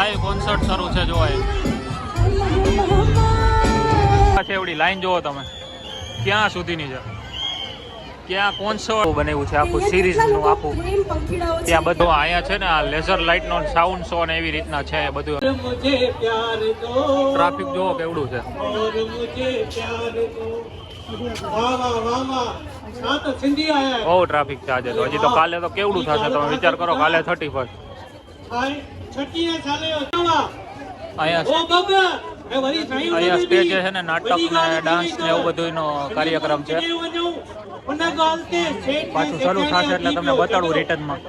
Live concert શરૂ છે જોવાય છે એવડી લાઈન જોવો તમે ક્યાં સુધીની છે ક્યાં કોન્સર્ટ બનાવ્યું છે આખું સિરીઝ નું આખું ત્યાં બધું અહીંયા છે ને આ લેઝર લાઇટ નો સાઉન્ડ શો ને એવી રીતના છે બધું ટ્રાફિક જોવો કેવડું છે બહુ ટ્રાફિક છે આજે તો હજી તો કાલે તો કેવડું થશે તમે વિચાર કરો કાલે 31 અહીંયા સ્ટેજ છે ને નાટક ને ડાન્સ ને એવું બધું નો કાર્યક્રમ છે પાછું શરૂ થશે એટલે તમને બતાડું રિટર્ન માં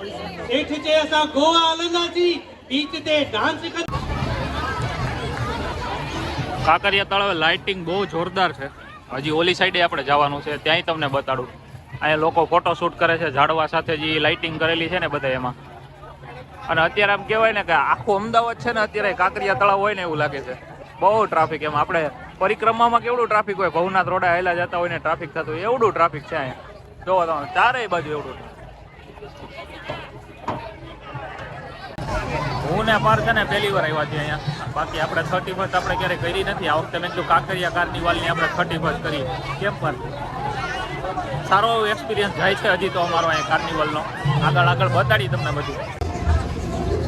કાંકરિયા તળાવે લાઇટિંગ બહુ જોરદાર છે હજી ઓલી સાઈડે આપણે જવાનું છે ત્યાંય તમને બતાડું અહીંયા લોકો ફોટો શૂટ કરે છે ઝાડવા સાથે જે લાઇટિંગ કરેલી છે ને બધા એમાં અને અત્યારે આમ કહેવાય ને કે આખું અમદાવાદ છે ને અત્યારે કાંકરિયા તળાવ હોય ને એવું લાગે છે બહુ ટ્રાફિક એમ આપણે પરિક્રમામાં કેવડું ટ્રાફિક હોય ભવનાથ રોડે આવેલા જતા હોય ને ટ્રાફિક થતું હોય એવડું ટ્રાફિક છે અહીંયા જોવો તમે ચારેય બાજુ એવડું હું ને પાર છે ને પહેલી વાર આવ્યા છીએ અહીંયા બાકી આપણે 31 આપણે ક્યારેય કરી નથી આ વખતે મેં કીધું કાંકરિયા કાર્નિવાલની આપણે 31 કરી કેમ પર સારો એક્સપિરિયન્સ જાય છે હજી તો અમારો અહીંયા કાર્નિવલનો આગળ બતાડી તમને બધું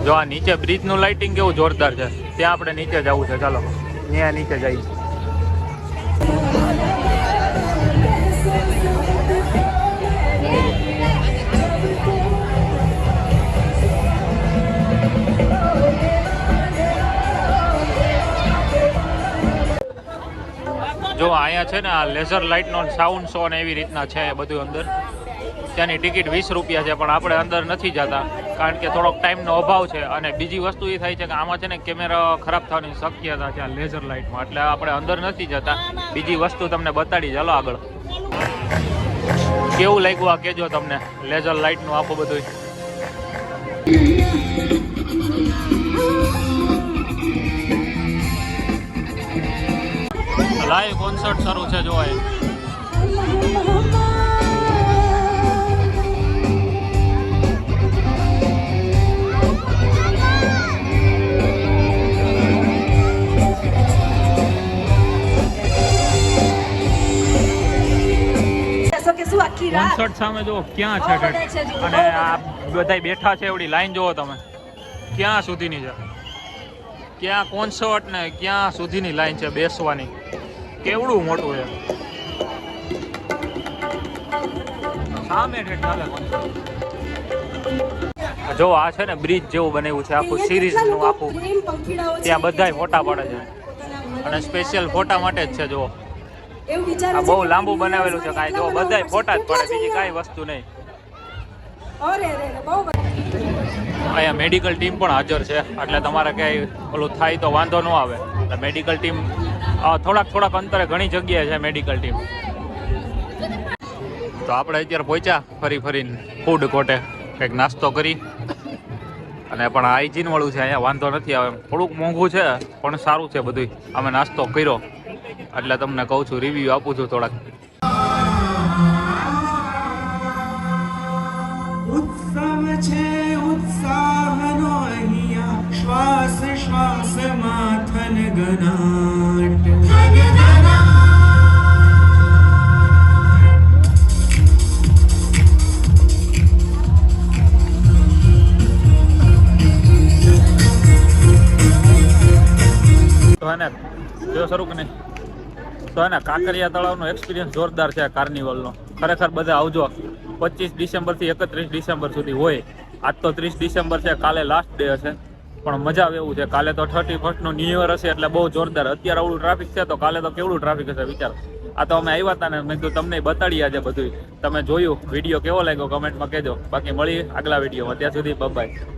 જો આ નીચે બ્રિજનું લાઇટિંગ કેવું જોરદાર છે ત્યાં આપણે નીચે જવું છે ચાલો ત્યાં નીચે જઈએ જો અહીંયા છે ને આ લેઝર લાઇટ નો સાઉન્ડ શો ને એવી રીતના છે બધું અંદર ત્યાંની ટિકિટ 20 રૂપિયા છે પણ આપણે અંદર નથી જતા કારણ કે થોડોક ટાઈમનો અભાવ છે અને બીજી વસ્તુ એ થાય છે કે આમાં છે ને કેમેરા ખરાબ થવાની શક્યતા છે આ લેઝર લાઇટમાં એટલે આપણે અંદર નથી જતા બીજી વસ્તુ તમને બતાડી ચાલો આગળ કેવું લાગ્યું આ કહેજો તમને લેઝર લાઇટનું આખું બધું લાઈવ કોન્સર્ટ શરૂ છે જોવાય કોન્સર્ટ સામે જો ક્યાં છે અને આ બધા બેઠા છે એવડી લાઈન જોવો તમે ક્યાં સુધીની છે ક્યાં કોન્સર્ટ ને ક્યાં સુધીની લાઈન છે બેસવાની કેવડું મોટું છે સામે ચાલે જો આ છે ને બ્રિજ જેવું બનાવ્યું છે આખું સિરીઝ નું આખું ત્યાં બધાય ફોટા પડે છે અને સ્પેશિયલ ફોટા માટે જ છે જો આ બહુ લાંબુ બનાવેલું છે કાંઈ જો બધાય ફોટા જ પડે બીજી કાંઈ વસ્તુ નહીં અહીંયા મેડિકલ ટીમ પણ હાજર છે એટલે તમારે ક્યાંય ઓલું થાય તો વાંધો ન આવે એટલે મેડિકલ ટીમ થોડાક અંતરે ઘણી જગ્યાએ છે મેડિકલ ટીમ તો આપણે અત્યારે પહોંચ્યા ફરીને ફૂડ કોર્ટે કંઈક નાસ્તો કરી અને પણ હાઇજીન વાળું છે અહીંયા વાંધો નથી આવે થોડુંક મોંઘું છે પણ સારું છે બધું અમે નાસ્તો કર્યો એટલે તમને કહું છું રિવ્યુ આપું છું થોડાક ઉત્સવ છે ઉત્સાહનો અહીંયા શ્વાસ શ્વાસમાં થનગનાટ તો એને જો શરૂ કે નહીં તો એને કાંકરિયા તળાવનો એક્સપિરિયન્સ જોરદાર છે કાર્નિવલનો ખરેખર બધા આવજો 25 ડિસેમ્બરથી 31 ડિસેમ્બર સુધી હોય આજ તો 30 ડિસેમ્બર છે કાલે લાસ્ટ ડે હશે પણ મજા આવે એવું છે કાલે તો 31st નો ન્યુ યર હશે એટલે બહુ જોરદાર અત્યારે આવડું ટ્રાફિક છે તો કાલે તો કેવડું ટ્રાફિક હશે વિચારો આ તો અમે આવ્યા હતા ને મેં કીધું તમને બતાડી આજે બધું તમે જોયું વિડીયો કેવો લાગ્યો કમેન્ટમાં કહેજો બાકી મળી આગલા વિડીયોમાં ત્યાં સુધી બાય.